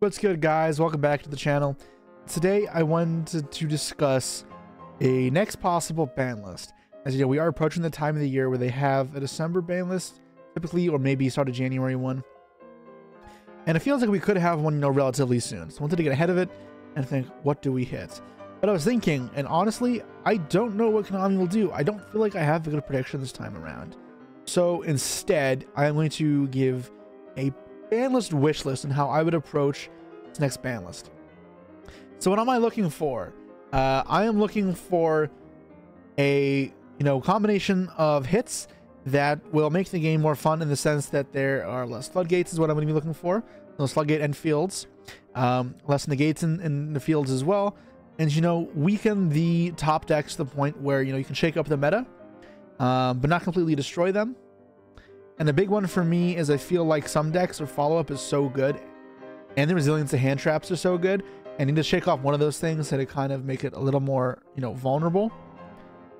What's good, guys? Welcome back to the channel. Today I wanted to discuss a next possible ban list. As you know, we are approaching the time of the year where they have a December ban list typically, or maybe start a January one, and it feels like we could have one, relatively soon. So I wanted to get ahead of it and think, what do we hit? But I was thinking, and honestly, I don't know what Konami will do. I don't feel like I have a good prediction this time around. So instead, I am going to give a ban list wish list and how I would approach this next ban list. So what am I looking for? I am looking for a combination of hits that will make the game more fun, in the sense that there are less floodgates is what I'm going to be looking for. Those floodgate and fields, less negates in the fields as well, and weaken the top decks to the point where you can shake up the meta, but not completely destroy them. And the big one for me is I feel like some decks or follow-up is so good, and the resilience to hand traps are so good, and you need to shake off one of those things to kind of make it a little more, vulnerable.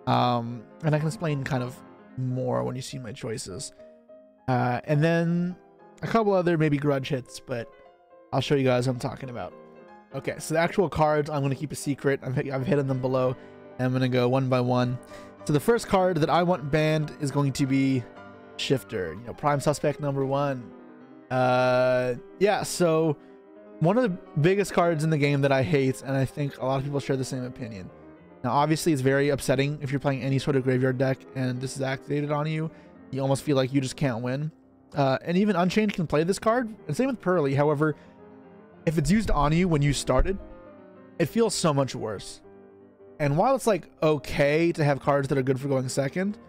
And I can explain kind of more when you see my choices. And then a couple other maybe grudge hits, but I'll show you guys what I'm talking about. Okay, so the actual cards I'm going to keep a secret. I've hidden them below, and I'm going to go one by one. So the first card that I want banned is going to be Shifter, prime suspect number 1. Yeah, so one of the biggest cards in the game that I hate, and I think a lot of people share the same opinion. Now obviously it's very upsetting if you're playing any sort of graveyard deck and this is activated on you. You almost feel like you just can't win, and even Unchained can play this card, and same with Pearly. However, if it's used on you when you started, it feels so much worse. And while it's like okay to have cards that are good for going second,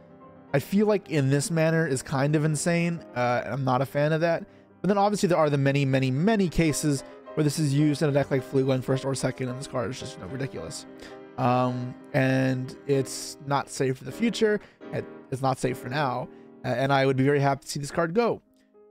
I feel like in this manner is kind of insane. I'm not a fan of that. But then obviously there are the many cases where this is used in a deck like Flu going first or second, and this card is just ridiculous. And it's not safe for the future. It's not safe for now. And I would be very happy to see this card go.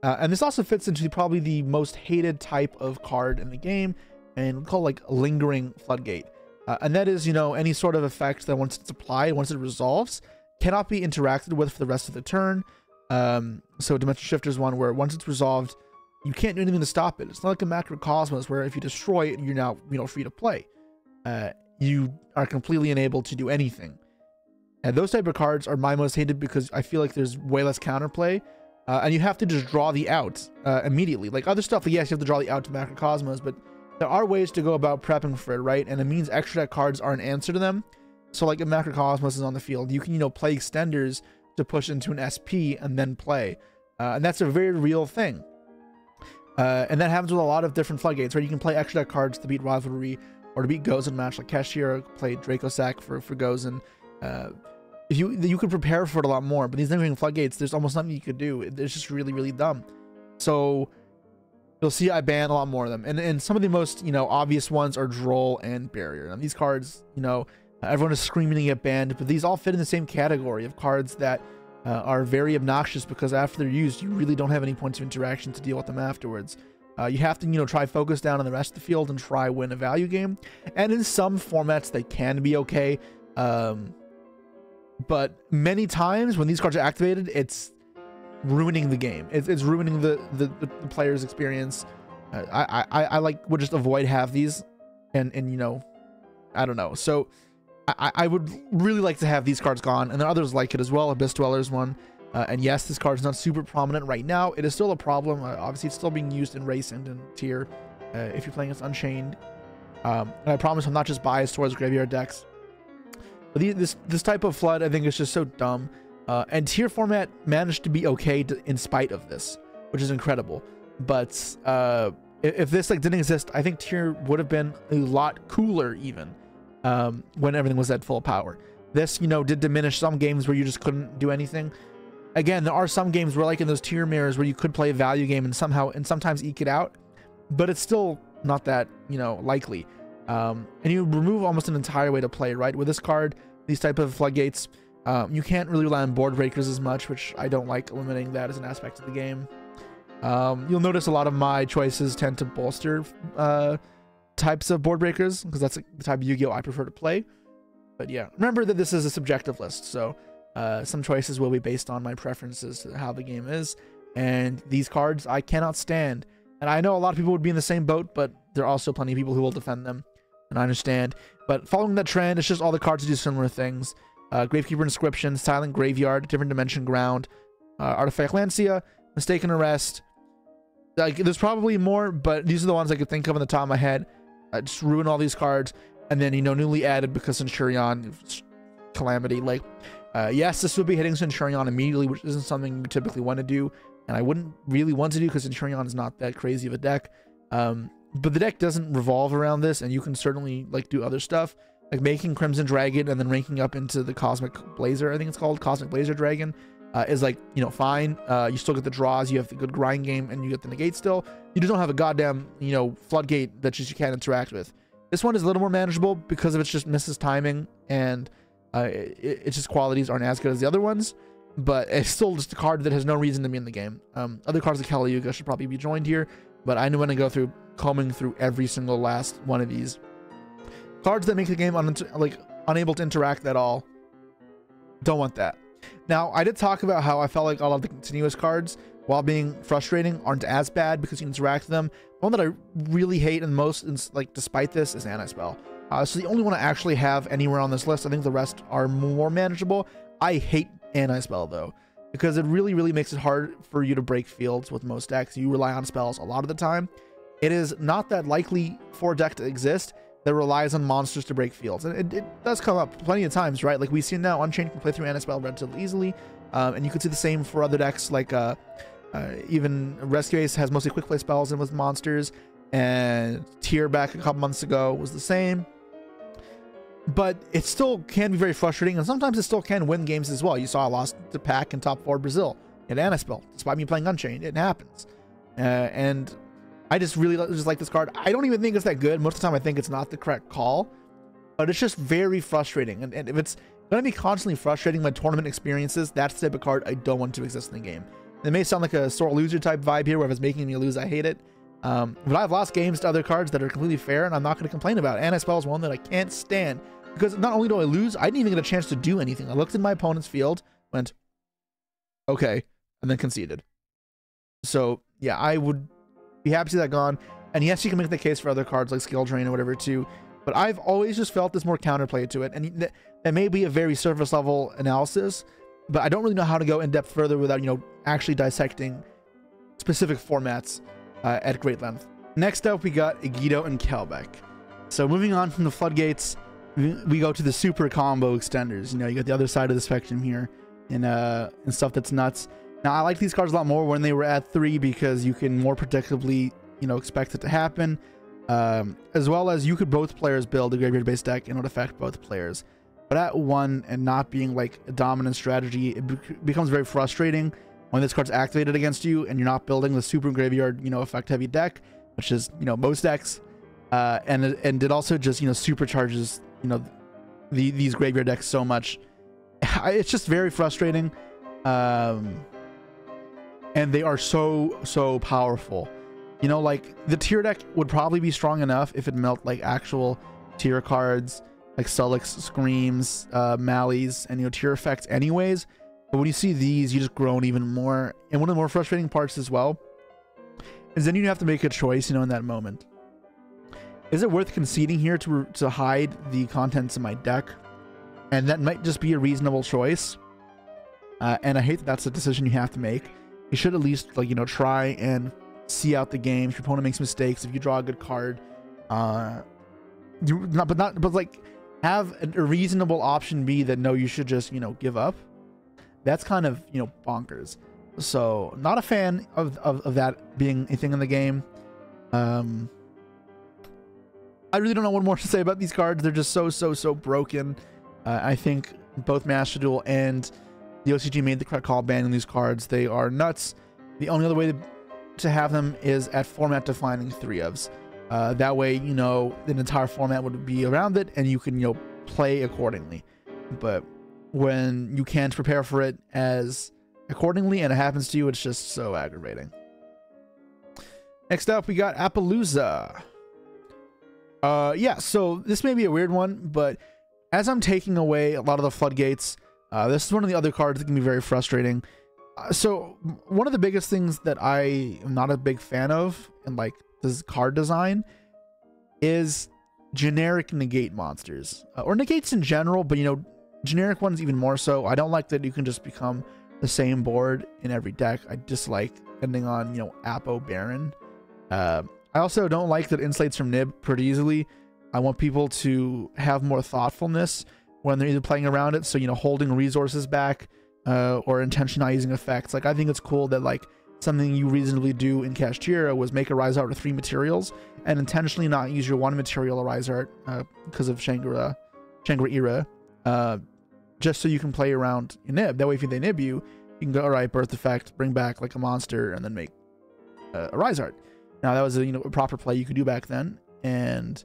And this also fits into probably the most hated type of card in the game, and called like Lingering Floodgate. And that is, any sort of effect that once it's applied, once it resolves, cannot be interacted with for the rest of the turn. So Dimension Shifter is one where once it's resolved, you can't do anything to stop it. It's not like a Macrocosmos where if you destroy it, you're now free to play. You are completely unable to do anything. And those type of cards are my most hated because I feel like there's way less counterplay, and you have to just draw the out immediately. Like other stuff, like yes, you have to draw the out to Macrocosmos, but there are ways to go about prepping for it, right? And it means extra deck cards are an answer to them. So like if Macrocosmos is on the field, you can play extenders to push into an SP and then play, and that's a very real thing. And that happens with a lot of different floodgates, right? You can play extra deck cards to beat Rivalry or to beat Gozen match, like Cashier played Dracosac for Gozen. You could prepare for it a lot more, but these Lingering Floodgates, there's almost nothing you could do. It's just really dumb. So you'll see I ban a lot more of them, and some of the most obvious ones are Droll and Barrier. And these cards, everyone is screaming to get banned, but these all fit in the same category of cards that are very obnoxious, because after they're used, you really don't have any points of interaction to deal with them afterwards. You have to try focus down on the rest of the field and try win a value game. And in some formats they can be okay, but many times when these cards are activated, it's ruining the game. It's ruining the player's experience. I like would just avoid half these, and I don't know. So I would really like to have these cards gone, and there are others like it as well. Abyss Dweller's one, and yes, this card is not super prominent right now. It is still a problem. Obviously, it's still being used in race and in tier if you're playing against Unchained. And I promise I'm not just biased towards graveyard decks. But this type of flood, I think, is just so dumb. And tier format managed to be okay in spite of this, which is incredible. But if this didn't exist, I think tier would have been a lot cooler even. When everything was at full power. This did diminish some games where you just couldn't do anything. Again, there are some games where, like in those tier mirrors, where you could play a value game and sometimes eke it out, but it's still not that likely. And you remove almost an entire way to play, right? With this card, these type of floodgates, you can't really rely on board breakers as much, which I don't like eliminating that as an aspect of the game. You'll notice a lot of my choices tend to bolster types of board breakers, because that's the type of Yu-Gi-Oh I prefer to play. But yeah, remember that this is a subjective list, so some choices will be based on my preferences to how the game is, and these cards I cannot stand. And I know a lot of people would be in the same boat, but there are also plenty of people who will defend them, and I understand. But following that trend, it's just all the cards do similar things. Gravekeeper Inscription, Silent Graveyard, Different Dimension Ground, Artifact Lancia, Mistaken Arrest. Like, there's probably more, but these are the ones I could think of on the top of my head. Just ruin all these cards, and then, you know, newly added because Centurion, Calamity. Like, yes, this would be hitting Centurion immediately, which isn't something you typically want to do, and I wouldn't really want to do because Centurion is not that crazy of a deck. But the deck doesn't revolve around this, and you can certainly, like, do other stuff, like making Crimson Dragon and then ranking up into the Cosmic Blazer, I think it's called, Cosmic Blazer Dragon, is, like, you know, fine. You still get the draws, you have the good grind game, and you get the negate still. You just don't have a goddamn, you know, floodgate that just you can't interact with. This one is a little more manageable because of its just misses timing, and its just qualities aren't as good as the other ones, but it's still just a card that has no reason to be in the game. Other cards like Kali Yuga should probably be joined here, but I know when I go through combing through every single last one of these cards that make the game unable to interact at all. Don't want that. Now, I did talk about how I felt like all of the continuous cards, while being frustrating, aren't as bad because you can interact with them. The one that I really hate and most, like, despite this, is Anti-Spell. So the only one I actually have anywhere on this list. I think the rest are more manageable. I hate Anti-Spell, though, because it really, really makes it hard for you to break fields with most decks. You rely on spells a lot of the time. It is not that likely for a deck to exist that relies on monsters to break fields. And it does come up plenty of times, right? Like, we see now Unchained can play through Anti-Spell relatively easily. And you could see the same for other decks, like even Rescue Ace has mostly quick play spells in with monsters, and Tier back a couple months ago was the same. But it still can be very frustrating, and sometimes it still can win games as well. You saw I lost to Pack in top 4 Brazil in Anti-Spell, despite me playing Unchained. It happens. And I just really just like this card. I don't even think it's that good. Most of the time I think it's not the correct call, but it's just very frustrating. And if it's going to be constantly frustrating my tournament experiences, that's the type of card I don't want to exist in the game. It may sound like a sore loser type vibe here, where if it's making me lose, I hate it. But I've lost games to other cards that are completely fair, and I'm not going to complain about it. Anti-Spell is one that I can't stand, because not only do I lose, I didn't even get a chance to do anything. I looked at my opponent's field, went, okay, and then conceded. So yeah, I would be happy to see that gone. And yes, you can make the case for other cards like Skill Drain or whatever too, but I've always just felt there's more counterplay to it. And that may be a very surface level analysis, but I don't really know how to go in depth further without, you know, actually dissecting specific formats at great length. Next up, we got Egido and Kelbeck. So moving on from the floodgates, we go to the super combo extenders. You know, you got the other side of the spectrum here, and stuff that's nuts. Now, I like these cards a lot more when they were at 3, because you can more predictably, you know, expect it to happen, as well as you could both players build a graveyard based deck and it would affect both players. But at 1 and not being like a dominant strategy, it becomes very frustrating when this card's activated against you and you're not building the super graveyard, you know, effect heavy deck, which is, you know, most decks, and it also just, you know, supercharges, you know, these graveyard decks so much. It's just very frustrating, and they are so powerful. You know, like, the tier deck would probably be strong enough if it melt like actual tier cards like Sulix, Screams, Mallies, and, you know, tier effects anyways. But when you see these, you just groan even more. And one of the more frustrating parts as well is then you have to make a choice, you know, in that moment. Is it worth conceding here to hide the contents of my deck? And that might just be a reasonable choice. And I hate that that's a decision you have to make. You should at least, like, you know, try and see out the game. If your opponent makes mistakes, if you draw a good card, but like, have a reasonable option be that no, you should just, you know, give up. That's kind of, you know, bonkers. So not a fan of that being a thing in the game. I really don't know what more to say about these cards. They're just so broken. I think both Master Duel and the OCG made the correct call banning these cards. They are nuts. The only other way to have them is at format defining 3-ofs. That way, you know, the entire format would be around it and you can, you know, play accordingly. But when you can't prepare for it as accordingly and it happens to you, it's just so aggravating. Next up, we got Appaloosa. Yeah, so this may be a weird one, but as I'm taking away a lot of the floodgates, this is one of the other cards that can be very frustrating. So one of the biggest things that I am not a big fan of in like this card design is generic negate monsters, or negates in general, but you know, generic ones even more so. I don't like that you can just become the same board in every deck. I dislike ending on, you know, Apo Baron. I also don't like that insulates from Nib pretty easily. I want people to have more thoughtfulness when they're either playing around it, so you know, holding resources back, or intentionally not using effects. Like, I think it's cool that like something you reasonably do in Kashtira was make a Rise Art with 3 materials and intentionally not use your 1 material Rise Art because of Shangri-Ira, just so you can play around your Nib. That way, if they Nib you, you can go, all right, Birth Effect, bring back like a monster, and then make a Rise Art. Now, that was a, you know, a proper play you could do back then, and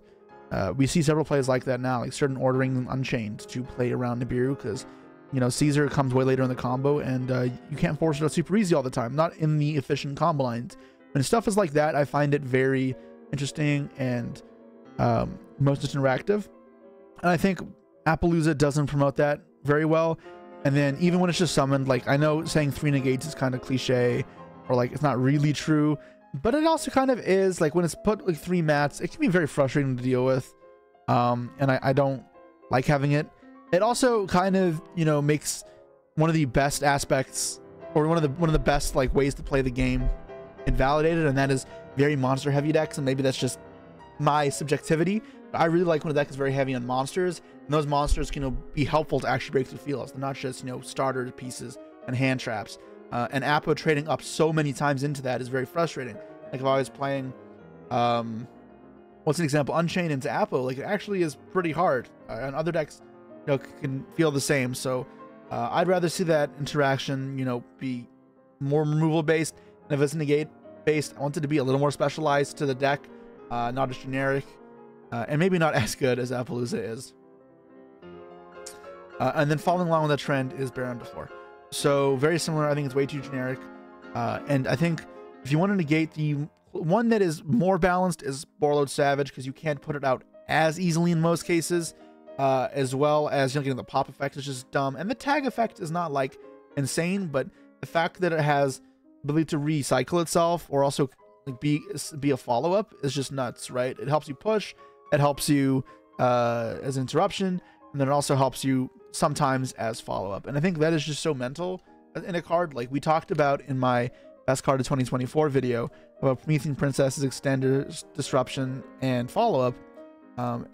we see several plays like that now, like certain ordering Unchained to play around Nibiru, because you know, Caesar comes way later in the combo, and you can't force it out super easy all the time, not in the efficient combo lines. When stuff is like that, I find it very interesting and most interactive. And I think Appaloosa doesn't promote that very well. And then even when it's just summoned, like, I know saying 3 negates is kind of cliche, or like it's not really true, but it also kind of is. Like when it's put like 3 mats, it can be very frustrating to deal with. And I don't like having it. It also kind of, you know, makes one of the best aspects, or one of the best like ways to play the game invalidated, and that is very monster heavy decks. And maybe that's just my subjectivity, but I really like when a deck is very heavy on monsters, and those monsters can, you know, be helpful to actually break through fields. They're not just, you know, starter pieces and hand traps. And Apo trading up so many times into that is very frustrating. Like if I was playing, what's an example, Unchained into Apo, like it actually is pretty hard. And other decks, you know, can feel the same. So I'd rather see that interaction, you know, be more removal based. And if it's negate based, I want it to be a little more specialized to the deck, not as generic, and maybe not as good as Appaloosa is. And then following along with that trend is Baron de Fleur. So very similar. I think it's way too generic. And I think if you want to negate, the one that is more balanced is Borreload Savage, because you can't put it out as easily in most cases. As well as, you know, getting the pop effect is just dumb, and the tag effect is not like insane, but the fact that it has ability to recycle itself, or also like be a follow-up, is just nuts, right? It helps you push, it helps you as interruption, and then it also helps you sometimes as follow-up. And I think that is just so mental in a card. Like we talked about in my best card of 2024 video about Promethean Princess's Extender, Disruption, and follow-up.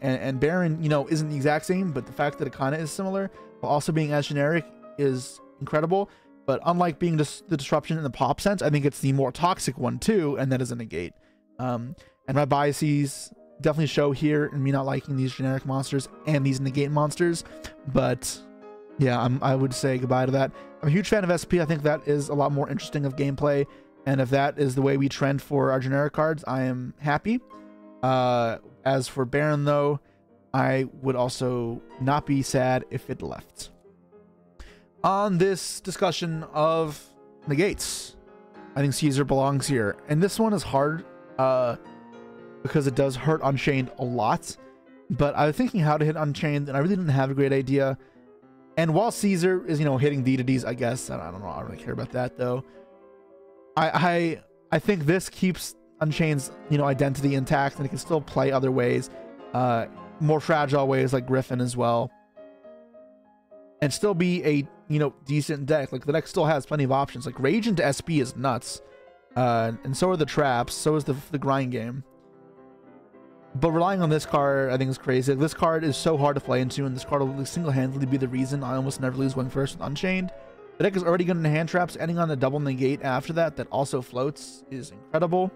And Baron, you know, isn't the exact same, but the fact that it kind of is similar while also being as generic is incredible. But unlike being the disruption in the pop sense, I think it's the more toxic one too, and that is a negate. And my biases definitely show here in me not liking these generic monsters and these negate monsters. But yeah, I would say goodbye to that. I'm a huge fan of SP. I think that is a lot more interesting of gameplay, and if that is the way we trend for our generic cards, I am happy. As for Baron, though, I would also not be sad if it left. On this discussion of negates, I think Caesar belongs here. And this one is hard because it does hurt Unchained a lot. But I was thinking how to hit Unchained, and I really didn't have a great idea. And while Caesar is, you know, hitting deities, I guess, I don't know, I don't really care about that, though. I think this keeps Unchained's, you know, identity intact, and it can still play other ways, more fragile ways like Griffin as well, and still be a, you know, decent deck. Like the deck still has plenty of options. Like Rage into SP is nuts, and so are the traps, so is the grind game. But relying on this card, I think, is crazy. Like, this card is so hard to play into, and this card will single-handedly be the reason I almost never lose going first with Unchained. The deck is already good in hand traps. Ending on a double negate after that also floats is incredible.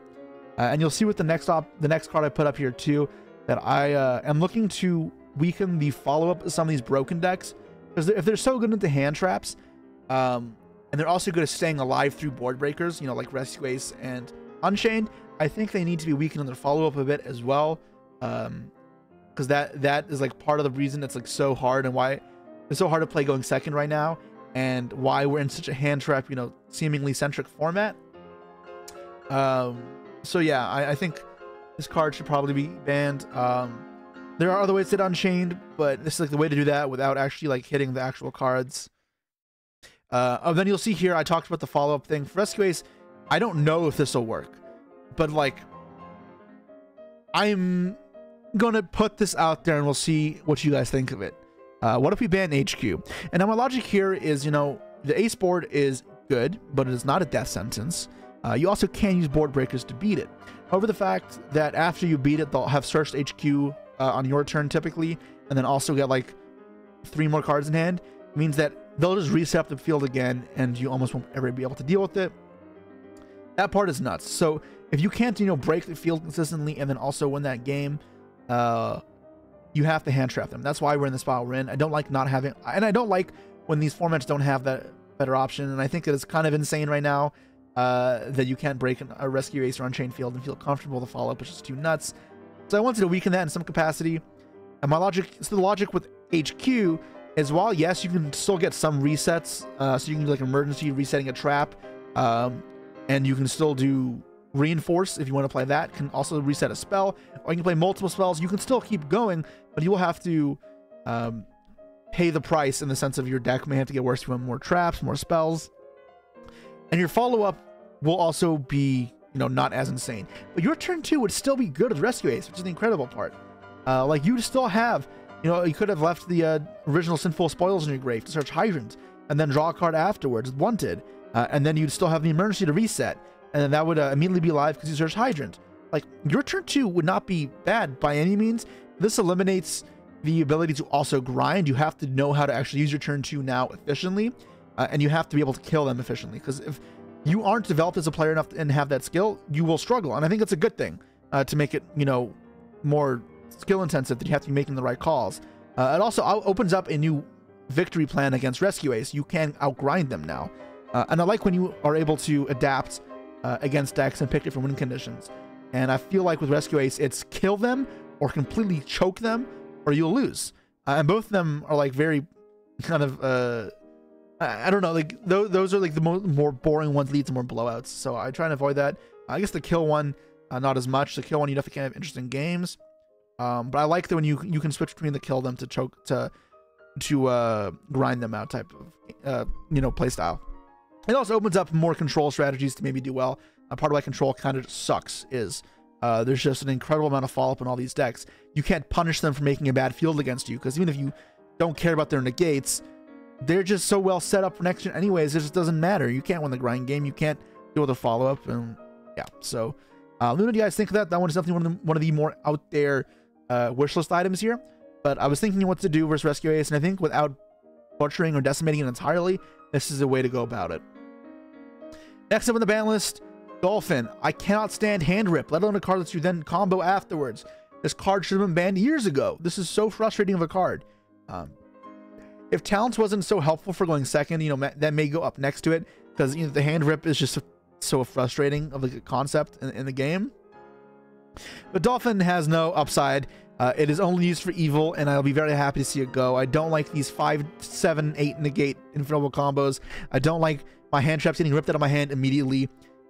And you'll see with the next card I put up here too, that I am looking to weaken the follow-up of some of these broken decks, because if they're so good into hand traps, and they're also good at staying alive through board breakers, you know, like Rescue Ace and Unchained, I think they need to be weakened on their follow-up a bit as well, because that is like part of the reason it's like so hard, and why it's so hard to play going second right now, and why we're in such a hand trap, you know, seemingly centric format. So yeah, I think this card should probably be banned. There are other ways to hit Unchained, but this is like the way to do that without actually like hitting the actual cards. Then you'll see here, I talked about the follow-up thing. For Rescue Ace, I don't know if this will work, but like, I'm gonna put this out there and we'll see what you guys think of it. What if we ban HQ? And now my logic here is, you know, the Ace board is good, but it is not a death sentence. You also can use board breakers to beat it. However, the fact that after you beat it, they'll have searched HQ on your turn typically, and then also get like 3 more cards in hand, means that they'll just reset the field again, and you almost won't ever be able to deal with it. That part is nuts. So if you can't, you know, break the field consistently and then also win that game, you have to hand trap them. That's why we're in the spot we're in. I don't like not having, and I don't like when these formats don't have that better option. And I think that it's kind of insane right now that you can't break a Rescue Ace or Unchained Field and feel comfortable to follow up, which is too nuts. So I wanted to weaken that in some capacity. And my logic, so the logic with HQ is, while yes, you can still get some resets, so you can do like emergency resetting a trap, and you can still do Reinforce if you want to play that. Can also reset a spell, or you can play multiple spells. You can still keep going, but you will have to pay the price in the sense of your deck may have to get worse. You want more traps, more spells, and your follow-up will also be, you know, not as insane. But your turn 2 would still be good with Rescue Ace, which is the incredible part. Like, you still have, you know, you could have left the original Sinful Spoils in your grave to search Hydrant, and then draw a card afterwards, Wanted, and then you'd still have the emergency to reset, and then that would immediately be live because you searched Hydrant. Like, your turn 2 would not be bad by any means. This eliminates the ability to also grind. You have to know how to actually use your turn 2 now efficiently, and you have to be able to kill them efficiently, because if you aren't developed as a player enough and have that skill, you will struggle. And I think it's a good thing to make it, you know, more skill intensive, that you have to be making the right calls. It also opens up a new victory plan against Rescue Ace. You can outgrind them now. And I like when you are able to adapt against decks and pick different win conditions. And I feel like with Rescue Ace, it's kill them or completely choke them, or you'll lose. And both of them are like very kind of, I don't know, like those are like the more boring ones, lead to more blowouts. So I try and avoid that. I guess the kill one, not as much. The kill one, you definitely can have interesting games. But I like that when you can switch between the kill them to choke to grind them out type of you know, play style. It also opens up more control strategies to maybe do well. Part of why control kind of sucks is there's just an incredible amount of follow-up in all these decks. You can't punish them for making a bad field against you, because even if you don't care about their negates, they're just so well set up for next gen anyways, it just doesn't matter. You can't win the grind game, you can't deal with the follow-up, and yeah. So let me know what you guys think of that. That one is definitely one of the more out there wishlist items here, but I was thinking what to do versus Rescue Ace, and I think without butchering or decimating it entirely, this is a way to go about it. Next up on the ban list, Dolphin. I cannot stand Hand Rip, let alone a card that you then combo afterwards. This card should have been banned years ago. This is so frustrating of a card. If Talents wasn't so helpful for going second, you know, that may go up next to it, because, you know, the Hand Rip is just so frustrating of a concept in the game. But Dolphin has no upside. It is only used for evil, and I'll be very happy to see it go. I don't like these 5, 7, 8 negate infernal combos. I don't like my hand traps getting ripped out of my hand immediately.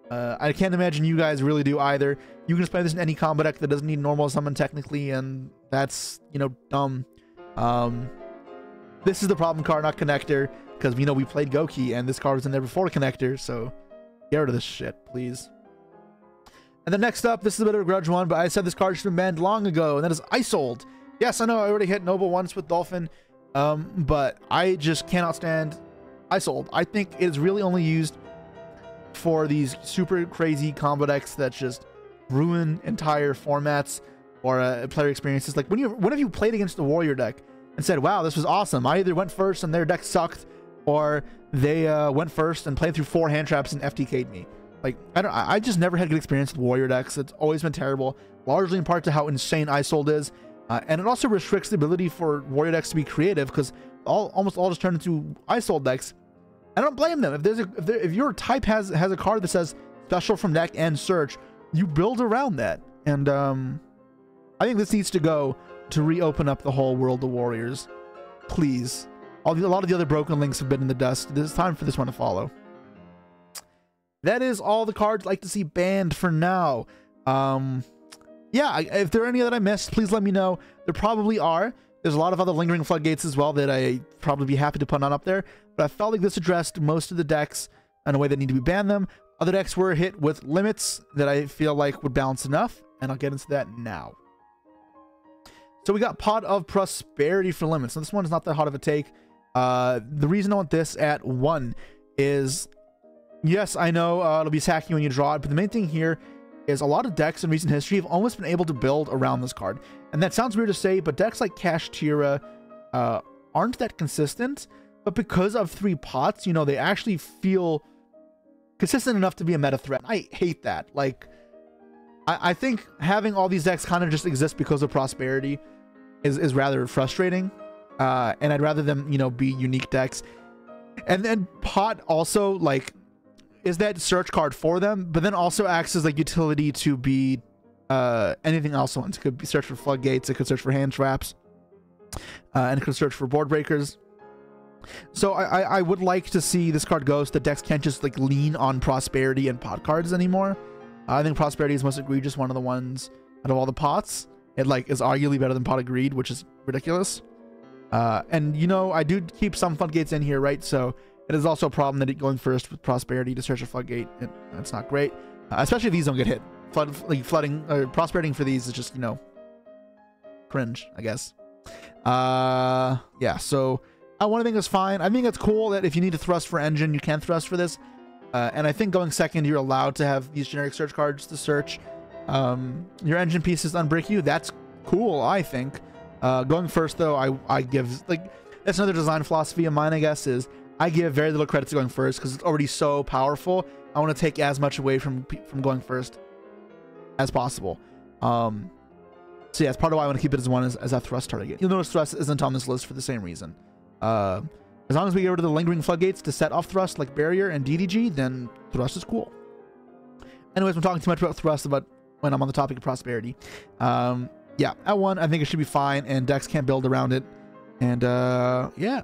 I can't imagine you guys really do either. You can just play this in any combo deck that doesn't need normal summon technically, and that's, you know, dumb. This is the problem card, not connector, because, you know, we played Goki, and this card was in there before connector, so get rid of this shit, please. And then next up, this is a bit of a grudge one, but I said this card should have been banned long ago, and that is Isold. Yes, I know I already hit Noble once with Dolphin, but I just cannot stand Isold. I think it is really only used for these super crazy combo decks that just ruin entire formats or player experiences. Like whenever you played against the Warrior deck and said, wow, this was awesome. I either went first and their deck sucked, or they went first and played through 4 hand traps and FTK'd me. Like, I just never had good experience with Warrior decks. It's always been terrible, largely in part to how insane Isold is. And it also restricts the ability for Warrior decks to be creative, because almost all just turn into Isold decks. I don't blame them. If your type has a card that says special from deck and search, you build around that. And I think this needs to go to reopen up the whole World of Warriors. Please. A lot of the other broken links have been in the dust. It's time for this one to follow. That is all the cards I'd like to see banned for now. Yeah, if there are any that I missed, please let me know. There probably are. There's a lot of other lingering floodgates as well that I'd probably be happy to put on up there, but I felt like this addressed most of the decks in a way that need to be banned them. Other decks were hit with limits that I feel like would balance enough, and I'll get into that now. So we got Pot of Prosperity for limits. Now this one is not that hot of a take. The reason I want this at 1 is, yes, I know it'll be sacky when you draw it, but the main thing here is a lot of decks in recent history have almost been able to build around this card. And that sounds weird to say, but decks like Kashtira aren't that consistent. But because of 3 pots, you know, they actually feel consistent enough to be a meta threat. I hate that. Like, I think having all these decks kind of just exist because of Prosperity is rather frustrating. And I'd rather them, you know, be unique decks. And then Pot also, like, is that search card for them, but then also acts as like utility to be anything else once. It could be search for floodgates, it could search for hand traps, and it could search for board breakers. So I would like to see this card go so the decks can't just like lean on Prosperity and pot cards anymore. I think Prosperity is most egregious, one of the ones out of all the pots. It like is arguably better than Pot of Greed, which is ridiculous. And you know, I do keep some floodgates in here, right? So it is also a problem that it going first with Prosperity to search a floodgate. It's not great, especially if these don't get hit. Flooding or Prosperity for these is just, you know, cringe, I guess. Yeah, so I want to think it's fine. I think it's cool that if you need to thrust for engine, you can thrust for this. And I think going second, you're allowed to have these generic search cards to search. Your engine pieces unbrick you. That's cool, I think. Going first, though, I give, like, that's another design philosophy of mine, I guess, is I give very little credit to going first because it's already so powerful. I want to take as much away from going first as possible. So yeah, it's part of why I want to keep it as 1 as a thrust target. You'll notice thrust isn't on this list for the same reason. As long as we get rid of the lingering floodgates to set off thrust like barrier and DDG, then thrust is cool. Anyways, I'm talking too much about thrust about when I'm on the topic of Prosperity. Yeah, at 1, I think it should be fine, and decks can't build around it. And yeah.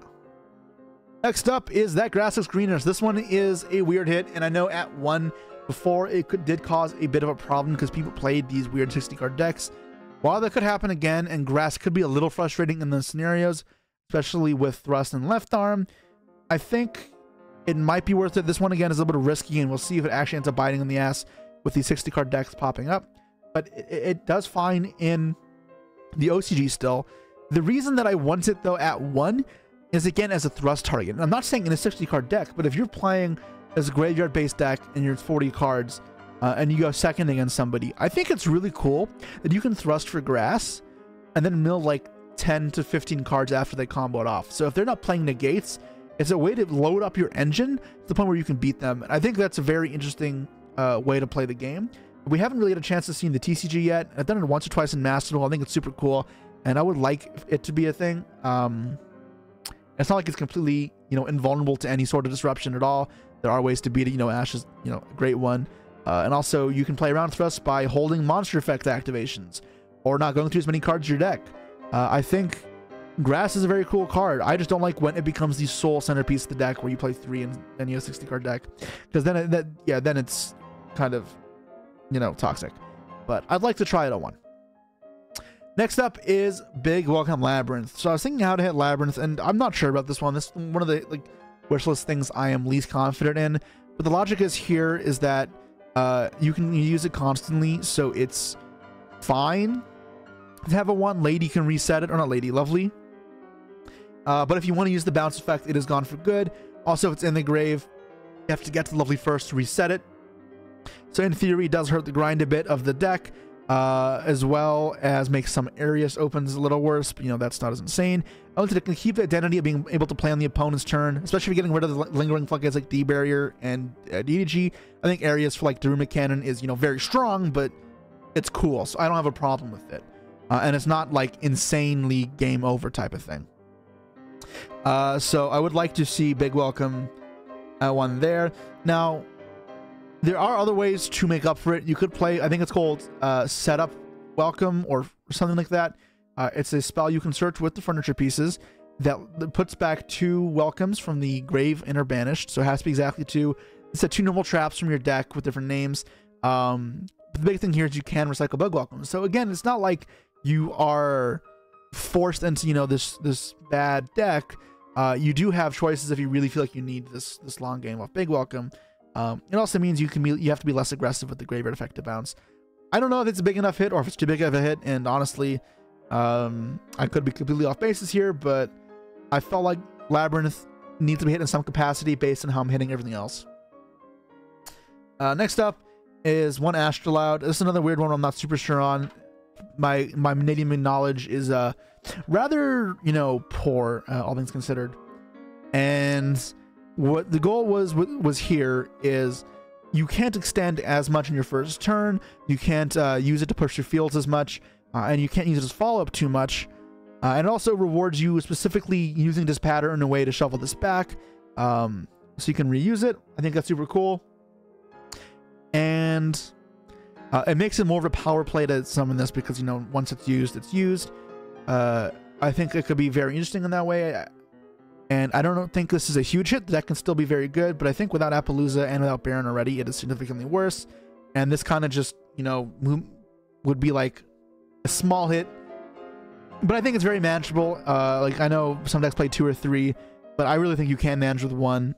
Next up is That Grass Looks Greener. This one is a weird hit, and I know at 1 before it did cause a bit of a problem because people played these weird 60-card decks. While that could happen again, and grass could be a little frustrating in those scenarios, especially with thrust and left arm, I think it might be worth it. This one again is a little bit risky, and we'll see if it actually ends up biting on the ass with these 60-card decks popping up. But it does fine in the OCG still. The reason that I want it though at 1 is again as a thrust target. And I'm not saying in a 60-card deck, but if you're playing as a graveyard-based deck and you're 40 cards and you go second against somebody, I think it's really cool that you can thrust for grass and then mill like 10 to 15 cards after they combo it off. So if they're not playing negates, it's a way to load up your engine to the point where you can beat them. And I think that's a very interesting way to play the game. We haven't really had a chance to see in the TCG yet. I've done it once or twice in Master Duel. I think it's super cool, and I would like it to be a thing. It's not like it's completely, you know, invulnerable to any sort of disruption at all. There are ways to beat it. You know, Ash is, you know, a great one. And also, you can play around thrust by holding monster effect activations or not going through as many cards in your deck. I think grass is a very cool card. I just don't like when it becomes the sole centerpiece of the deck where you play 3 and then you have a 60-card deck, because then then it's kind of, you know, toxic. But I'd like to try it on 1. Next up is Big Welcome Labyrinth. So I was thinking how to hit Labyrinth, and I'm not sure about this one. This is one of the like wish list things I am least confident in. But the logic is here is that you can use it constantly, so it's fine to have a 1. Lady can reset it, or not Lady, Lovely. But if you want to use the bounce effect, it is gone for good. Also, if it's in the grave, you have to get to Lovely first to reset it. So in theory, it does hurt the grind a bit of the deck, as well as make some Arius opens a little worse, but you know, that's not as insane. I wanted to keep the identity of being able to play on the opponent's turn, especially if you're getting rid of the lingering floodgates like D-Barrier and DDG. I think Arius for like Daruma Cannon is, you know, very strong, but it's cool, so I don't have a problem with it. And it's not like insanely game over type of thing. So I would like to see Big Welcome at 1 there. Now, there are other ways to make up for it. You could play, I think it's called Setup Welcome or something like that. It's a spell you can search with the furniture pieces that puts back 2 welcomes from the grave and are banished. So it has to be exactly 2. It's 2 normal traps from your deck with different names. But the big thing here is you can recycle Bug Welcomes. So again, it's not like you are forced into, you know, this bad deck, you do have choices if you really feel like you need this long game off Big Welcome. It also means you have to be less aggressive with the graveyard effect to bounce. I don't know if it's a big enough hit or if it's too big of a hit, and honestly, I could be completely off basis here, but I felt like Labyrinth needs to be hit in some capacity based on how I'm hitting everything else. Next up is one Astrolabe. This is another weird one I'm not super sure on. My Mannadium knowledge is rather, you know, poor, all things considered. And what the goal was here is you can't extend as much in your first turn. You can't use it to push your fields as much, and you can't use it as follow-up too much. And it also rewards you specifically using this pattern in a way to shuffle this back, so you can reuse it. I think that's super cool. And it makes it more of a power play to summon this because, you know, once it's used, it's used. I think it could be very interesting in that way. And I don't think this is a huge hit. That can still be very good, but I think without Appaloosa and without Baron already, it is significantly worse. And this kind of just, you know, would be like a small hit. But I think it's very manageable. Like, I know some decks play 2 or 3, but I really think you can manage with 1.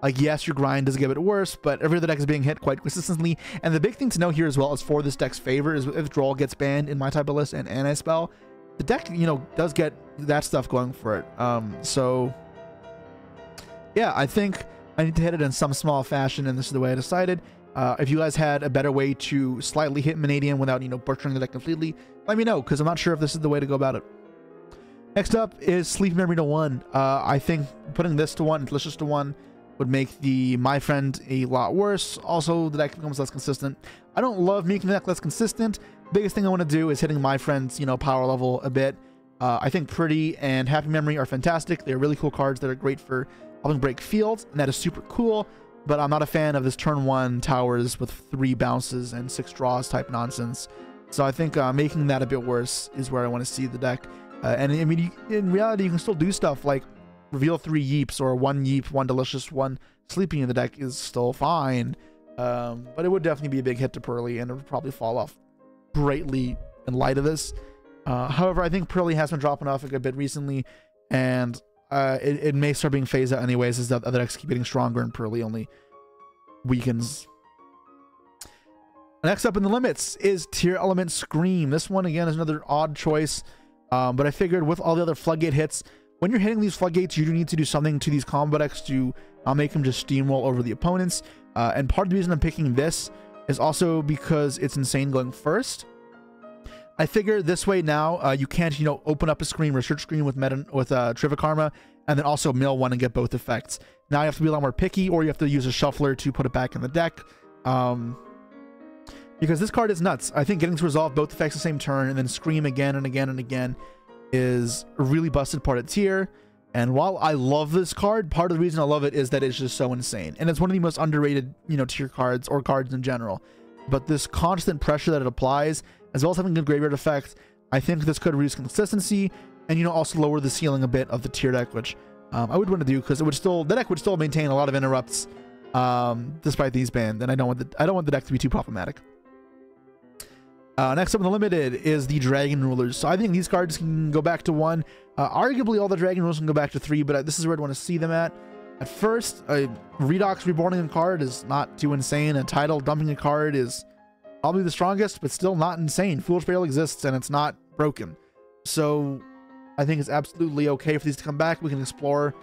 Like, yes, your grind does get a bit worse, but every other deck is being hit quite consistently. And the big thing to know here as well is for this deck's favor is if Droll gets banned in my type of list and Anti-Spell, the deck, you know, does get that stuff going for it. So, yeah, I think I need to hit it in some small fashion, and this is the way I decided. If you guys had a better way to slightly hit Mannadium without, you know, butchering the deck completely, let me know, because I'm not sure if this is the way to go about it. Next up is Sleep Memory to 1. I think putting this to 1 and Delicious to 1 would make the My Friend a lot worse. Also, the deck becomes less consistent. I don't love making the deck less consistent. Biggest thing I want to do is hitting My Friend's, you know, power level a bit. I think Pretty and Happy Memory are fantastic. They're really cool cards that are great for helping break fields, and that is super cool. But I'm not a fan of this turn 1 towers with 3 bounces and 6 draws type nonsense. So I think making that a bit worse is where I want to see the deck. And I mean, in reality, you can still do stuff like reveal 3 Yeeps, or 1 Yeep, 1 Delicious, 1 Sleeping in the deck is still fine. But it would definitely be a big hit to Pearly, and it would probably fall off greatly in light of this. However, I think Pearly has been dropping off a good bit recently, and it may start being phased out anyways as the other decks keep getting stronger and Pearly only weakens. Next up in the limits is Tear Element Scream. This one, again, is another odd choice, but I figured with all the other Floodgate hits, when you're hitting these Floodgates, you do need to do something to these combo decks to not make them just steamroll over the opponents. And part of the reason I'm picking this is also because it's insane going first. I figure this way now, you can't, you know, open up a screen, research screen with Trivia Karma, and then also mill one and get both effects. Now you have to be a lot more picky, or you have to use a shuffler to put it back in the deck. Because this card is nuts. I think getting to resolve both effects the same turn and then scream again and again and again is a really busted part of tier. And while I love this card, part of the reason I love it is that it's just so insane. And it's one of the most underrated, you know, tier cards or cards in general. But this constant pressure that it applies, as well as having a good graveyard effect, I think this could reduce consistency and, you know, also lower the ceiling a bit of the tier deck, which I would want to do because it would still, the deck would still maintain a lot of interrupts despite these bans. And I don't want the deck to be too problematic. Next up in the limited is the Dragon Rulers. So I think these cards can go back to 1. Arguably, all the Dragon Rulers can go back to 3, but this is where I'd want to see them at. At first, Redox Reborning a card is not too insane. A Tidal dumping a card is probably the strongest, but still not insane. Foolish Burial exists, and it's not broken. So I think it's absolutely okay for these to come back. We can explore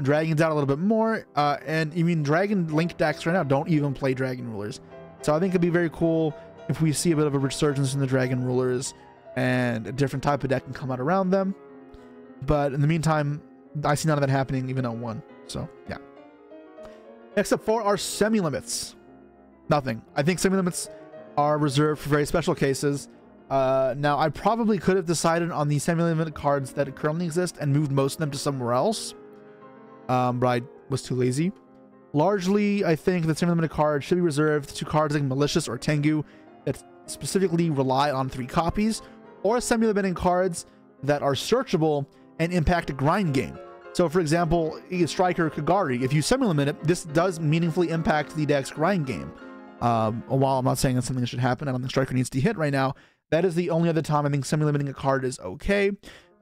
Dragons out a little bit more. And I mean, Dragon Link decks right now don't even play Dragon Rulers. So I think it'd be very cool if we see a bit of a resurgence in the Dragon Rulers and a different type of deck can come out around them. But in the meantime, I see none of that happening even on 1. So, yeah. Next up for our semi-limits. Nothing. I think semi-limits are reserved for very special cases. Now, I probably could have decided on the semi-limit cards that currently exist and moved most of them to somewhere else. But I was too lazy. Largely, I think that semi-limited cards should be reserved to cards like Malicious or Tengu that specifically rely on 3 copies, or semi-limited cards that are searchable and impact a grind game. So, for example, Striker Kagari, if you semi-limit it, this does meaningfully impact the deck's grind game. While I'm not saying that's something that should happen, I don't think Striker needs to hit right now. That is the only other time I think semi-limiting a card is okay.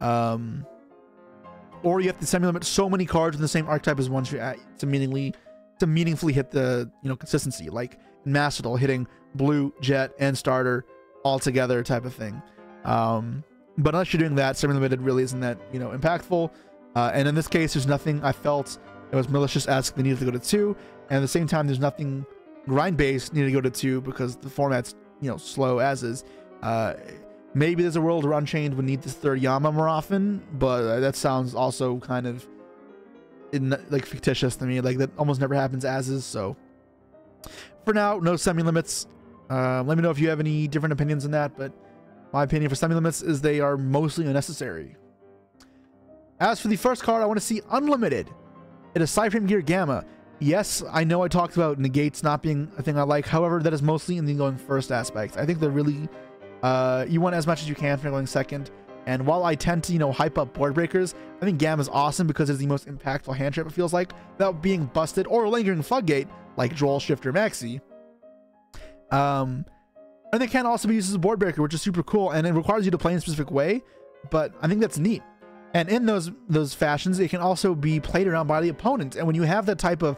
Or you have to semi-limit so many cards in the same archetype as one to meaningfully hit the consistency, like in Master Duel hitting blue, jet, and starter all together type of thing. But unless you're doing that, semi-limited really isn't that impactful. And in this case, there's nothing I felt it was malicious-esque that needed to go to 2, and at the same time, there's nothing grind-based needed to go to 2 because the format's slow as is. Maybe there's a world where Unchained would need this third Yama more often, but that sounds also kind of like fictitious to me. Like that almost never happens as is. So for now, no semi-limits. Let me know if you have any different opinions on that, but my opinion for semi-limits is they are mostly unnecessary. As for the first card, I want to see Unlimited. It is Cyframe Gear Gamma. Yes, I know I talked about negates not being a thing I like. However, that is mostly in the going first aspect. I think they're really you want as much as you can for going second. And while I tend to hype up board breakers, I think Gamma is awesome because it's the most impactful hand trap, it feels like, without being busted or lingering floodgate like Droll, Shifter, Maxi. And they can also be used as a board breaker, which is super cool, and it requires you to play in a specific way, but I think that's neat. And in those fashions, it can also be played around by the opponent. And when you have that type of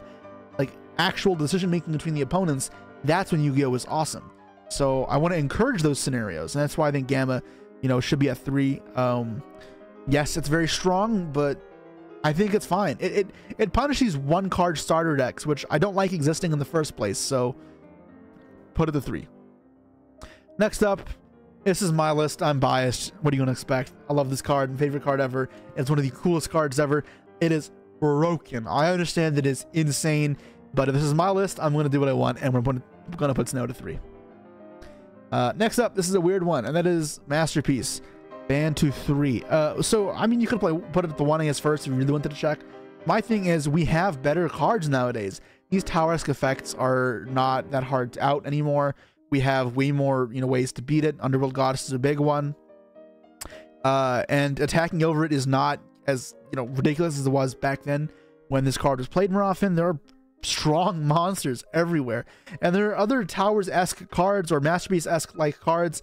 actual decision making between the opponents, that's when Yu-Gi-Oh is awesome. So I want to encourage those scenarios, and that's why I think Gamma should be at 3. Yes, it's very strong, but I think it's fine. It punishes one card starter decks, which I don't like existing in the first place, so put it to 3. Next up, this is my list. I'm biased. What are you gonna expect? I love this card. My favorite card ever. It's one of the coolest cards ever. It is broken. I understand that it's insane, but if this is my list, I'm gonna do what I want, and we're gonna put Snow to 3. Next up, this is a weird one, and that is Masterpiece. Ban to 3. So I mean, you could put it at the 1AS first if you really wanted to check. My thing is, we have better cards nowadays. These tower-esque effects are not that hard to out anymore. We have way more ways to beat it. Underworld Goddess is a big one, and attacking over it is not as ridiculous as it was back then when this card was played more often. There are strong monsters everywhere, and there are other towers-esque cards or Masterpiece-esque like cards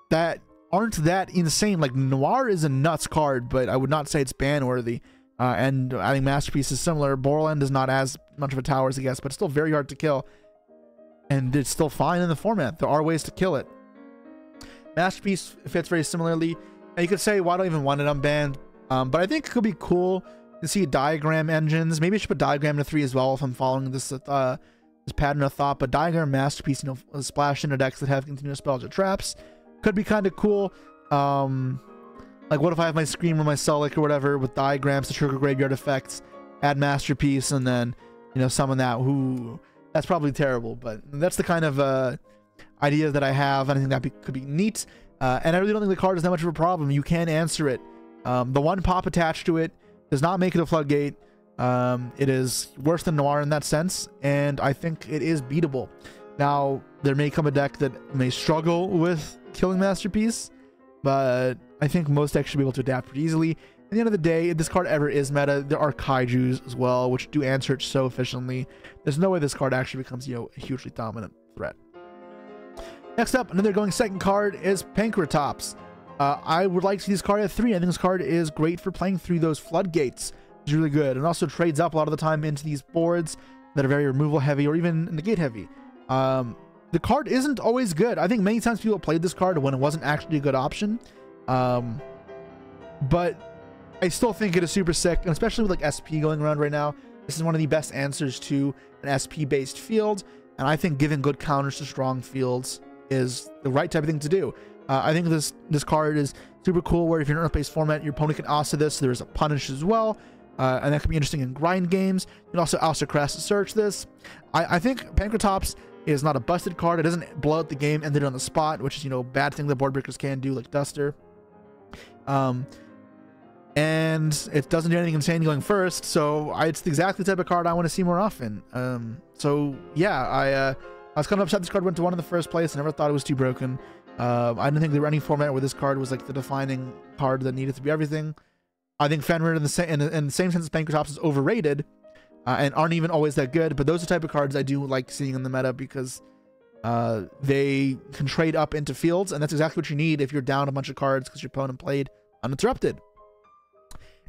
that aren't that insane. Like Noir is a nuts card, but I would not say it's ban worthy. And I think Masterpiece is similar. Borland is not as much of a tower as I guess, but it's still very hard to kill, and it's still fine in the format. There are ways to kill it. Masterpiece fits very similarly. Now you could say, why do I even want it unbanned? But I think it could be cool to see diagram engines. Maybe I should put diagram to 3 as well if I'm following this this pattern of thought. But diagram, Masterpiece, splash into decks that have continuous spells or traps could be kind of cool. Like what if I have my Scream or my Sullik or whatever with diagrams to trigger graveyard effects, add Masterpiece, and then summon that. Ooh, that's probably terrible, but that's the kind of idea that I have, and I think that could be neat. And I really don't think the card is that much of a problem. You can answer it. The 1 pop attached to it does not make it a floodgate. It is worse than Noir in that sense, and I think it is beatable. Now, there may come a deck that may struggle with killing Masterpiece, but I think most decks should be able to adapt pretty easily. At the end of the day, if this card ever is meta, there are Kaijus as well, which do answer it so efficiently. There's no way this card actually becomes, a hugely dominant threat. Next up, another going second card is Pankratops. I would like to see this card at 3. I think this card is great for playing through those floodgates. It's really good, and also trades up a lot of the time into these boards that are very removal heavy or even negate heavy. The card isn't always good. I think many times people played this card when it wasn't actually a good option. But I still think it is super sick, and especially with like SP going around right now, this is one of the best answers to an SP based field, and I think giving good counters to strong fields is the right type of thing to do. I think this card is super cool, where if you're in an earth-based format, your opponent can Asa this. There's a punish as well, and that could be interesting in grind games. You can also Asa Crest to search this. I think Pankratops is not a busted card. It doesn't blow out the game, end it on the spot, which is bad thing that board breakers can do, like Duster. And it doesn't do anything insane going first, so it's exactly the type of card I want to see more often. So yeah, I was kind of upset this card went to 1 in the first place. I never thought it was too broken. I didn't think there were any format where this card was like the defining card that needed to be everything. I think Fenrir in the same sense as Pankratops is overrated, and aren't even always that good, but those are the type of cards I do like seeing in the meta because They can trade up into fields, and that's exactly what you need if you're down a bunch of cards because your opponent played uninterrupted.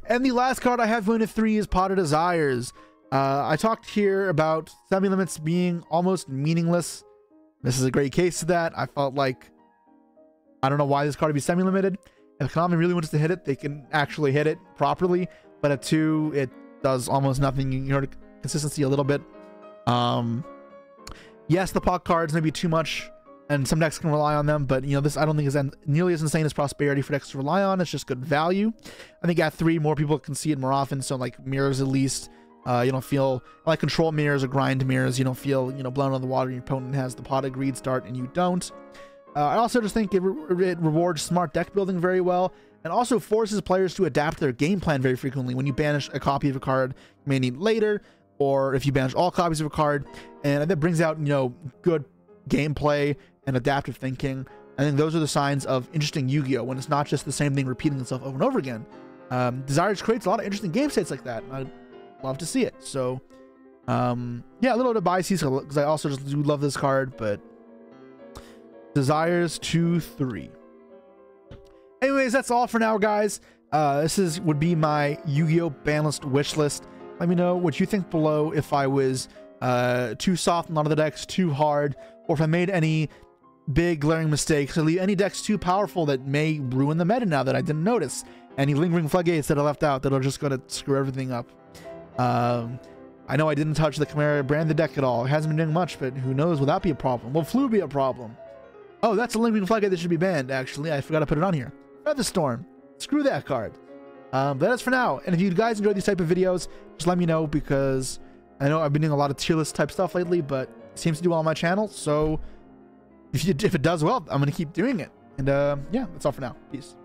And the last card I have going to 3 is Pot of Desires. I talked here about semi-limits being almost meaningless. This is a great case of that. I felt like, I don't know why this card would be semi-limited. If Konami really wants to hit it, they can actually hit it properly. But at 2, it does almost nothing. You know, consistency a little bit. Yes, the pot cards may be too much, and some decks can rely on them, but, you know, this I don't think is nearly as insane as Prosperity for decks to rely on. It's just good value. I think at 3, more people can see it more often, so like mirrors at least. You don't feel like control mirrors or grind mirrors. You don't feel, you know, blown out of the water. Your opponent has the pot of greed start and you don't. I also just think it rewards smart deck building very well, and also forces players to adapt their game plan very frequently. When you banish a copy of a card you may need later, or if you banish all copies of a card, and that brings out, you know, good gameplay and adaptive thinking. I think those are the signs of interesting Yu-Gi-Oh! When it's not just the same thing repeating itself over and over again. Desires creates a lot of interesting game states like that. I'd love to see it. So, yeah, a little bit of biases because I also just do love this card, but Desires 2-3. Anyways, that's all for now, guys. This would be my Yu-Gi-Oh! Banlist wish list. Let me know what you think below, if I was too soft on a lot of the decks, too hard, or if I made any big glaring mistakes, or any decks too powerful that may ruin the meta now that I didn't notice. Any lingering floodgates that I left out that are just going to screw everything up. I know I didn't touch the Chimera branded deck at all. It hasn't been doing much, but who knows, will that be a problem? Will Flu be a problem? Oh, that's a lingering floodgate that should be banned, actually. I forgot to put it on here. Featherstorm. Screw that card. But that's for now. And if you guys enjoy these type of videos, just let me know, because I know I've been doing a lot of tier list type stuff lately, but it seems to do well on my channel. So if it does well, I'm going to keep doing it. And yeah, that's all for now. Peace.